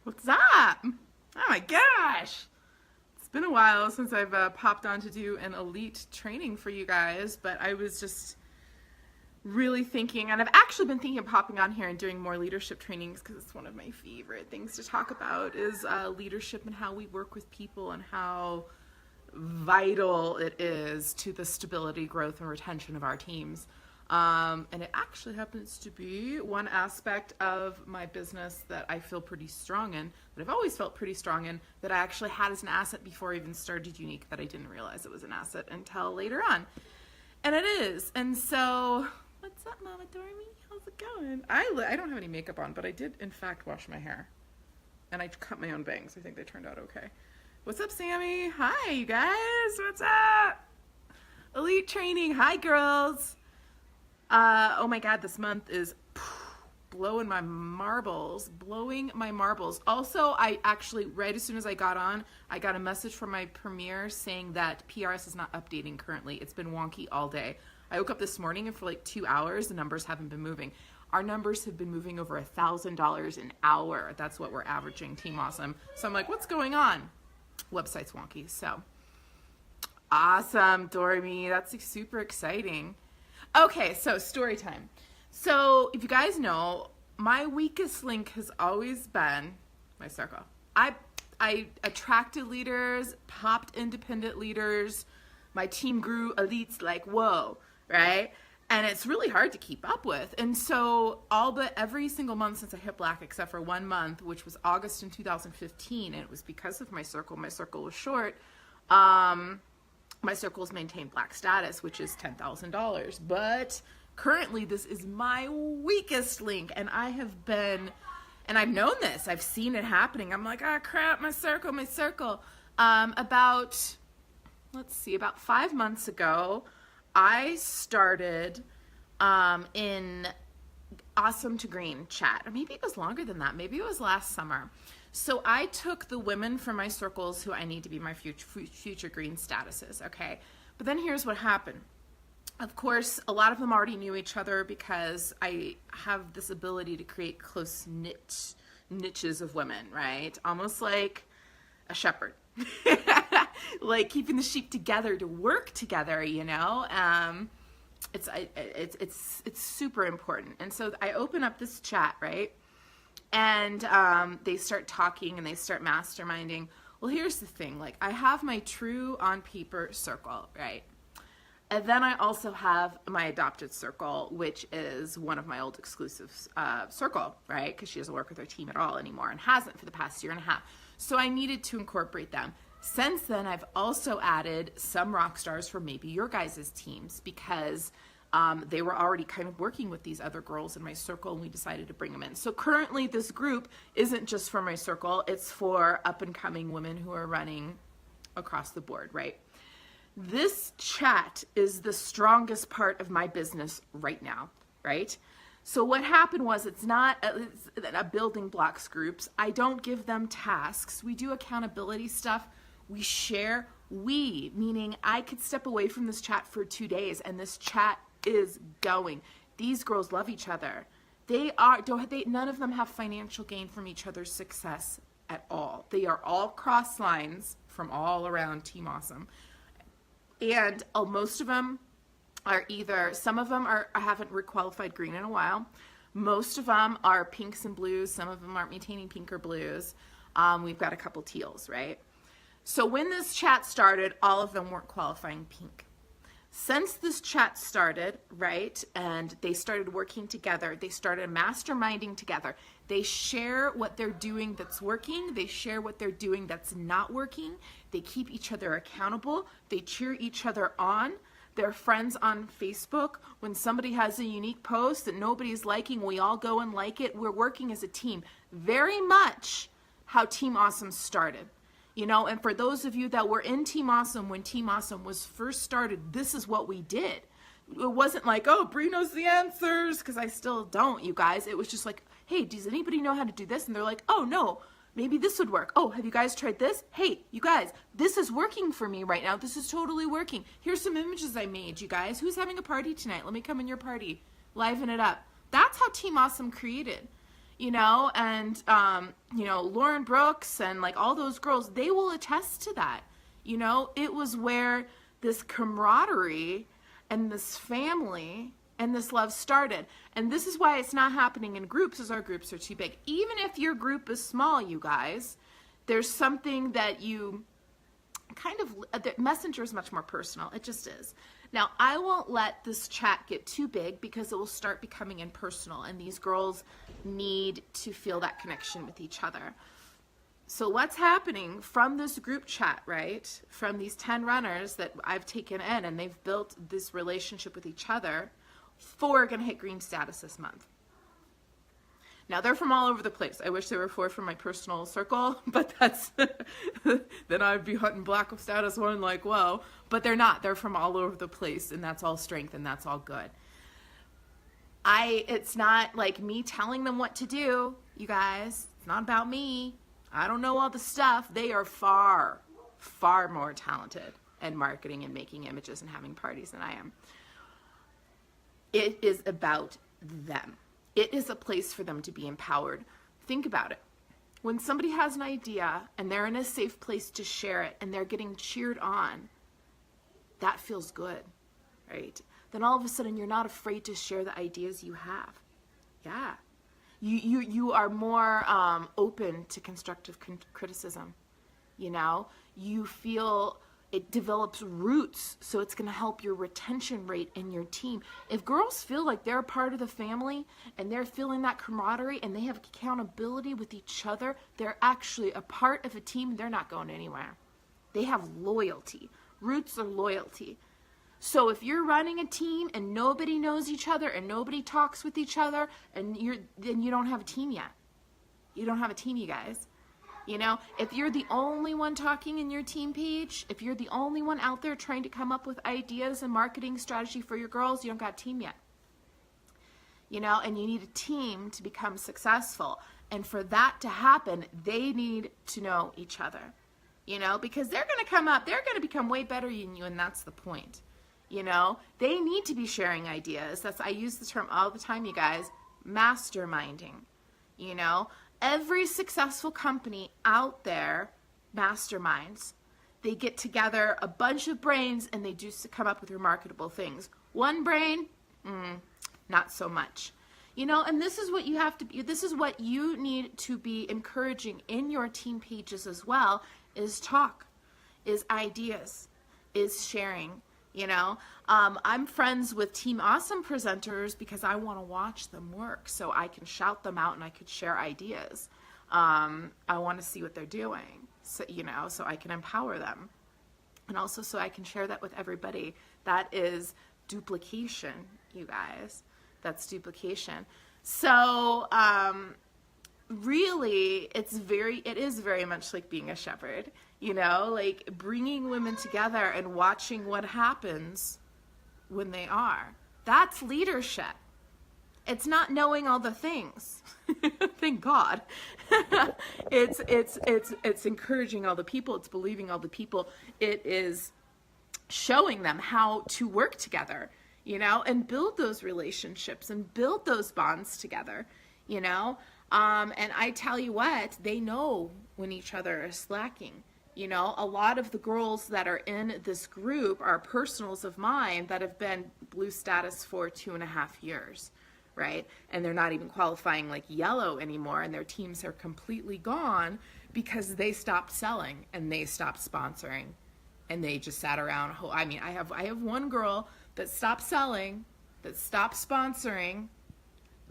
What's up? Oh my gosh. It's been a while since I've popped on to do an elite training for you guys, but I was just really thinking, and I've actually been thinking of popping on here and doing more leadership trainings because it's one of my favorite things to talk about is leadership and how we work with people and how vital it is to the stability, growth, and retention of our teams. And it actually happens to be one aspect of my business that I feel pretty strong in, that I've always felt pretty strong in, that I actually had as an asset before I even started Unique, that I didn't realize it was an asset until later on. And it is. And so, what's up, Mama Dormy? How's it going? I don't have any makeup on, but I did, in fact, wash my hair. And I cut my own bangs. I think they turned out okay. What's up, Sammy? Hi, you guys. What's up? Elite training. Hi, girls. Oh my God, this month is blowing my marbles. Also, I actually, right as soon as I got on, I got a message from my Premier saying that PRS is not updating currently. It's been wonky all day. I woke up this morning and for like 2 hours, the numbers haven't been moving. Our numbers have been moving over $1,000 an hour. That's what we're averaging, Team Awesome. So I'm like, what's going on? Website's wonky, so. Awesome, Dormy. That's super exciting. Okay, so story time. So if you guys know, my weakest link has always been my circle. I attracted leaders, popped independent leaders. My team grew elites like, whoa, right? And it's really hard to keep up with. And so all but every single month since I hit black, except for 1 month, which was August in 2015, and it was because of my circle. My circle was short. My circle's maintained black status, which is $10,000. But currently, this is my weakest link, and I've known this. I've seen it happening. I'm like, ah, crap, my circle. About 5 months ago, I started in Awesome to Green chat. Or maybe it was longer than that. Maybe it was last summer. So I took the women from my circles who I need to be my future green statuses, okay? But then here's what happened. Of course, a lot of them already knew each other because I have this ability to create close niches of women, right? Almost like a shepherd. Like keeping the sheep together to work together, you know? It's super important. And so I open up this chat, right? And they start talking and they start masterminding. Well, here's the thing. Like, I have my true on paper circle, right? And then I also have my adopted circle, which is one of my old exclusive circle, right? Because she doesn't work with her team at all anymore and hasn't for the past year and a half. So I needed to incorporate them. Since then, I've also added some rock stars for maybe your guys' teams because they were already kind of working with these other girls in my circle, and we decided to bring them in. So currently, this group isn't just for my circle. It's for up-and-coming women who are running across the board, right? This chat is the strongest part of my business right now, right? So what happened was it's not a building blocks groups. I don't give them tasks. We do accountability stuff. We share. Meaning I could step away from this chat for 2 days, and this chat is going. These girls love each other. None of them have financial gain from each other's success at all. They are all cross lines from all around Team Awesome. And most of them are some of them I haven't requalified green in a while. Most of them are pinks and blues. Some of them aren't maintaining pink or blues. We've got a couple teals, right? So when this chat started, all of them weren't qualifying pink. Since this chat started, right, and they started working together, they started masterminding together. They share what they're doing that's working. They share what they're doing that's not working. They keep each other accountable. They cheer each other on. They're friends on Facebook. When somebody has a unique post that nobody's liking, we all go and like it. We're working as a team. Very much how Team Awesome started. You know, and for those of you that were in Team Awesome when Team Awesome was first started, this is what we did. It wasn't like, oh, Bree knows the answers, because I still don't, you guys. It was just like, hey, does anybody know how to do this? And they're like, oh, no, maybe this would work. Oh, have you guys tried this? Hey, you guys, this is working for me right now. This is totally working. Here's some images I made, you guys. Who's having a party tonight? Let me come in your party. Liven it up. That's how Team Awesome created. and, Lauren Brooks and like all those girls, they will attest to that. It was where this camaraderie and this family and this love started. And this is why it's not happening in groups, as our groups are too big. Even if your group is small, you guys, there's something that you the Messenger is much more personal. It just is. Now, I won't let this chat get too big because it will start becoming impersonal, and these girls need to feel that connection with each other. So what's happening from this group chat, right? From these 10 runners that I've taken in, and they've built this relationship with each other, 4 are going to hit green status this month. Now, they're from all over the place. I wish there were 4 from my personal circle, but that's, then I'd be hunting black status 1 like, whoa. But they're not. They're from all over the place, and that's all strength, and that's all good. It's not like me telling them what to do, you guys. It's not about me. I don't know all the stuff. They are far, far more talented at marketing and making images and having parties than I am. It is about them. It is a place for them to be empowered. Think about it. When somebody has an idea and they're in a safe place to share it and they're getting cheered on, that feels good, right? Then all of a sudden you're not afraid to share the ideas you have. Yeah. You are more open to constructive criticism. You feel it develops roots, so it's going to help your retention rate in your team. If girls feel like they're a part of the family and they're feeling that camaraderie and they have accountability with each other, they're actually a part of a team. They're not going anywhere. They have loyalty. Roots are loyalty. So if you're running a team and nobody knows each other and nobody talks with each other, then you don't have a team yet. You don't have a team, you guys. If you're the only one talking in your team page, if you're the only one out there trying to come up with ideas and marketing strategy for your girls, you don't got a team yet. And you need a team to become successful. And for that to happen, they need to know each other, because they're going to come up, they're going to become way better than you, and that's the point. They need to be sharing ideas. I use the term all the time, you guys, masterminding, Every successful company out there masterminds. They get together a bunch of brains and they do come up with remarkable things. One brain, not so much. And this is what you have to be, this is what you need to be encouraging in your team pages as well, is talk, is ideas, is sharing. I'm friends with Team Awesome presenters because I want to watch them work so I can shout them out and I could share ideas. I want to see what they're doing, so I can empower them. And also so I can share that with everybody. That is duplication, you guys. That's duplication. So, really, it is very much like being a shepherd, like bringing women together and watching what happens when they are. That's leadership. It's not knowing all the things. Thank God. It's encouraging all the people. It's believing all the people. It is showing them how to work together, and build those relationships and build those bonds together, and I tell you what, they know when each other is slacking. A lot of the girls that are in this group are personals of mine that have been blue status for 2.5 years, right? And they're not even qualifying like yellow anymore, and their teams are completely gone because they stopped selling and they stopped sponsoring, and they just sat around. I have one girl that stopped selling, that stopped sponsoring,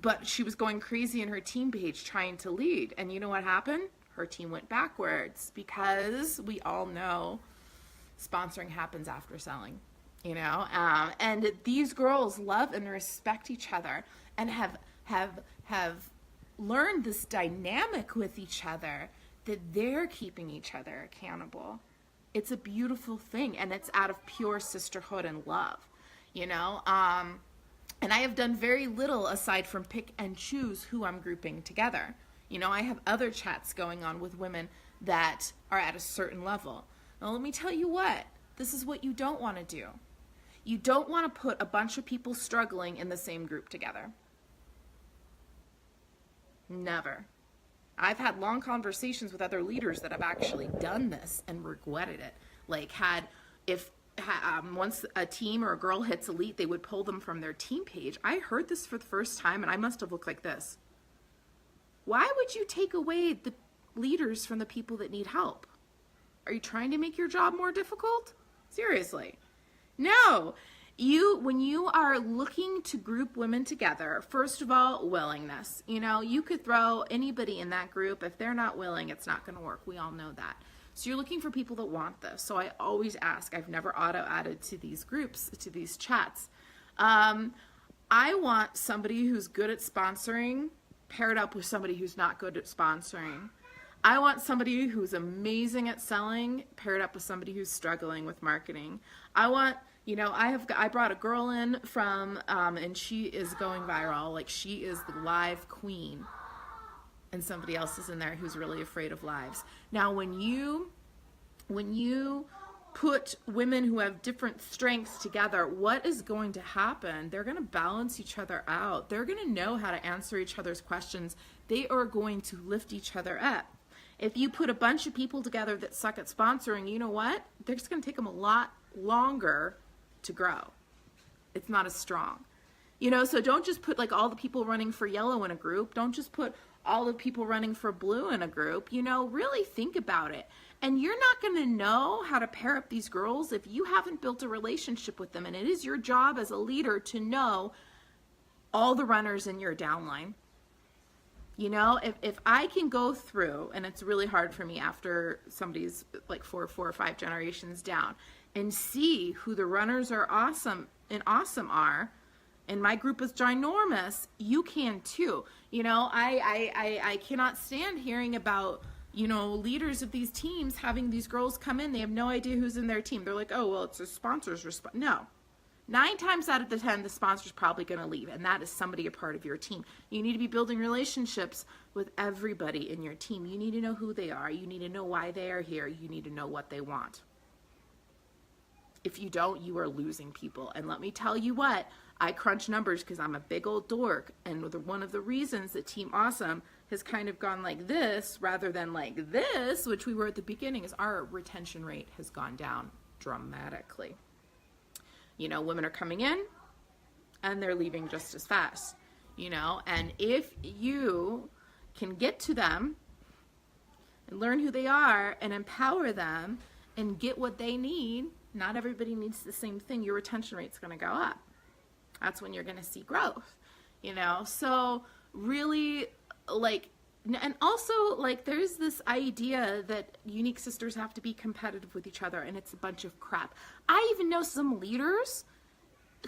but she was going crazy in her team page trying to lead. And you know what happened? Her team went backwards, because we all know sponsoring happens after selling, and these girls love and respect each other and have learned this dynamic with each other, that they're keeping each other accountable. It's a beautiful thing, and it's out of pure sisterhood and love, and I have done very little aside from pick and choose who I'm grouping together. I have other chats going on with women that are at a certain level. Now, let me tell you what, this is what you don't want to do. You don't want to put a bunch of people struggling in the same group together. Never. I've had long conversations with other leaders that have actually done this and regretted it. Like once a team or a girl hits elite, they would pull them from their team page. I heard this for the first time and I must have looked like this. Why would you take away the leaders from the people that need help? Are you trying to make your job more difficult? Seriously. No. When you are looking to group women together, first of all, willingness. You could throw anybody in that group. If they're not willing, it's not going to work. We all know that. So you're looking for people that want this. So I always ask. I've never auto-added to these groups, to these chats. I want somebody who's good at sponsoring paired up with somebody who's not good at sponsoring. I want somebody who's amazing at selling paired up with somebody who's struggling with marketing. I brought a girl in from, and she is going viral. Like, she is the live queen. And somebody else is in there who's really afraid of lives. Now, when you put women who have different strengths together, what is going to happen? They're going to balance each other out. They're going to know how to answer each other's questions. They are going to lift each other up. If you put a bunch of people together that suck at sponsoring, you know what? It's going to take them a lot longer to grow. It's not as strong. So don't just put like all the people running for yellow in a group. Don't just put all the people running for blue in a group. Really think about it. And you're not going to know how to pair up these girls if you haven't built a relationship with them. And it is your job as a leader to know all the runners in your downline. If I can go through, and it's really hard for me after somebody's like four or five generations down, and see who the runners are awesome are, and my group is ginormous, you can too. I cannot stand hearing about, leaders of these teams having these girls come in. They have no idea who's in their team. They're like, oh, well, it's a sponsor's response. No. 9 times out of the 10, the sponsor's probably going to leave, and that is somebody a part of your team. You need to be building relationships with everybody in your team. You need to know who they are. You need to know why they are here. You need to know what they want. If you don't, you are losing people. And let me tell you what, I crunch numbers because I'm a big old dork, and one of the reasons that Team Awesome has kind of gone like this rather than like this, which we were at the beginning, is our retention rate has gone down dramatically. Women are coming in and they're leaving just as fast, and if you can get to them and learn who they are and empower them and get what they need, not everybody needs the same thing, your retention rate's going to go up. That's when you're going to see growth, so really, and also, there's this idea that unique sisters have to be competitive with each other, and it's a bunch of crap. I even know some leaders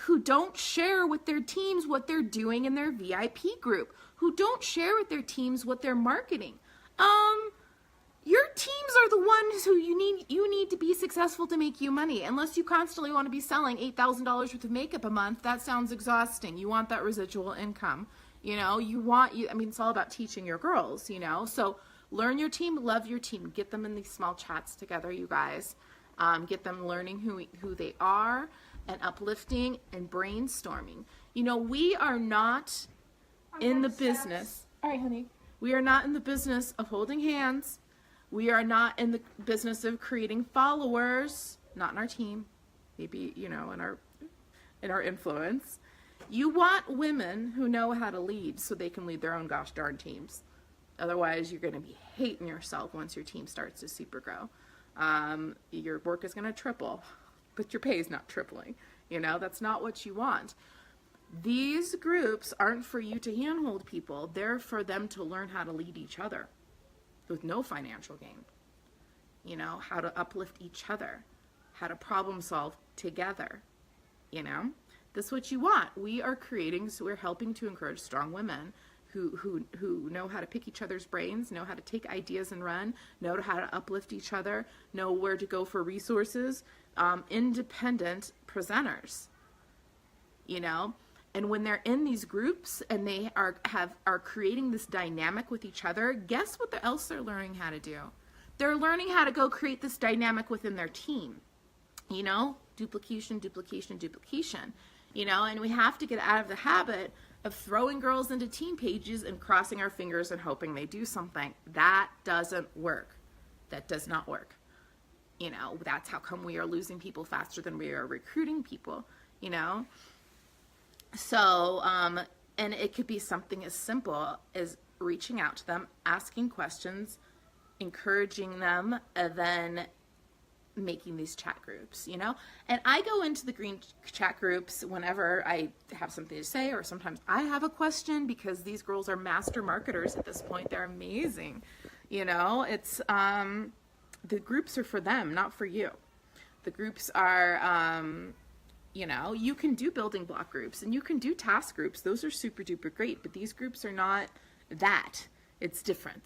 who don't share with their teams what they're doing in their VIP group, who don't share with their teams what they're marketing. Your teams are the ones who you need to be successful to make you money. Unless you constantly want to be selling $8,000 worth of makeup a month, that sounds exhausting. You want that residual income. It's all about teaching your girls, so learn your team, love your team, get them in these small chats together, you guys, get them learning who they are and uplifting and brainstorming. We are not in the business. All right, honey. We are not in the business of holding hands. We are not in the business of creating followers, not in our team, maybe, in our influence. You want women who know how to lead so they can lead their own gosh darn teams. Otherwise, you're going to be hating yourself once your team starts to super grow. Your work is going to triple, but your pay is not tripling. That's not what you want. These groups aren't for you to handhold people. They're for them to learn how to lead each other with no financial gain. How to uplift each other, how to problem solve together, This is what you want. We are so we're helping to encourage strong women who know how to pick each other's brains, know how to take ideas and run, know how to uplift each other, know where to go for resources, independent presenters, And when they're in these groups and they are creating this dynamic with each other, guess what else they're learning how to do? They're learning how to go create this dynamic within their team. Duplication, duplication, duplication. And we have to get out of the habit of throwing girls into team pages and crossing our fingers and hoping they do something. That doesn't work. That does not work. You know, that's how come we are losing people faster than we are recruiting people, you know? So, and it could be something as simple as reaching out to them, asking questions, encouraging them, and then making these chat groups, you know? And I go into the green chat groups whenever I have something to say, or sometimes I have a question, because these girls are master marketers at this point. They're amazing. You know, it's, the groups are for them, not for you. The groups are, you know, you can do building block groups and you can do task groups. Those are super duper great, but these groups are not that. It's different,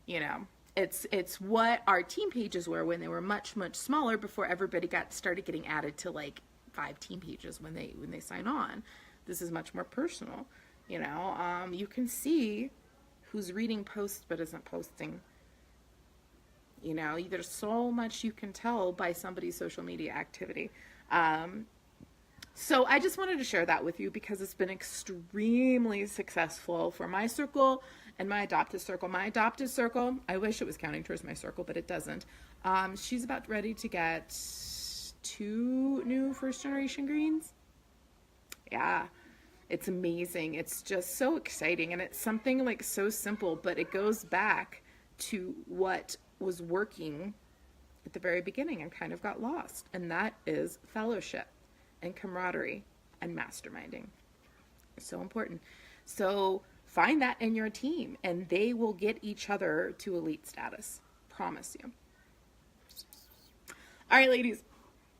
you know. It's what our team pages were when they were much, much smaller, before everybody started getting added to like 5 team pages when they sign on. This is much more personal, you know. You can see who's reading posts but isn't posting. You know, there's so much you can tell by somebody's social media activity. So I just wanted to share that with you, because it's been extremely successful for my circle and my adopted circle. My adopted circle, I wish it was counting towards my circle, but it doesn't. She's about ready to get 2 new first generation greens. Yeah, it's amazing. It's just so exciting. And it's something like so simple, but it goes back to what was working at the very beginning and kind of got lost. And that is fellowship and camaraderie and masterminding. It's so important. So find that in your team, and they will get each other to elite status. Promise you. All right, ladies,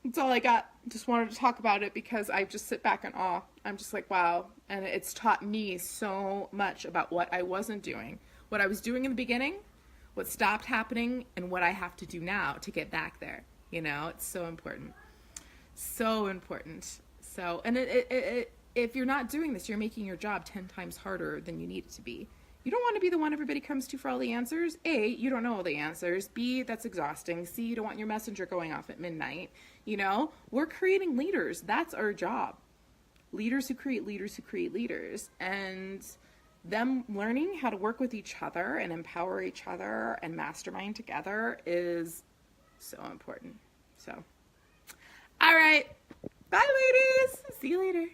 that's all I got. Just wanted to talk about it because I just sit back in awe. I'm just like, wow. And it's taught me so much about what I wasn't doing, what I was doing in the beginning, what stopped happening, and what I have to do now to get back there. You know, it's so important. So important. So, and if you're not doing this, you're making your job 10 times harder than you need it to be. You don't want to be the one everybody comes to for all the answers. A, you don't know all the answers. B, that's exhausting. C, you don't want your messenger going off at midnight. You know, we're creating leaders. That's our job. Leaders who create leaders who create leaders. And them learning how to work with each other and empower each other and mastermind together is so important. So, all right. Bye, ladies. See you later.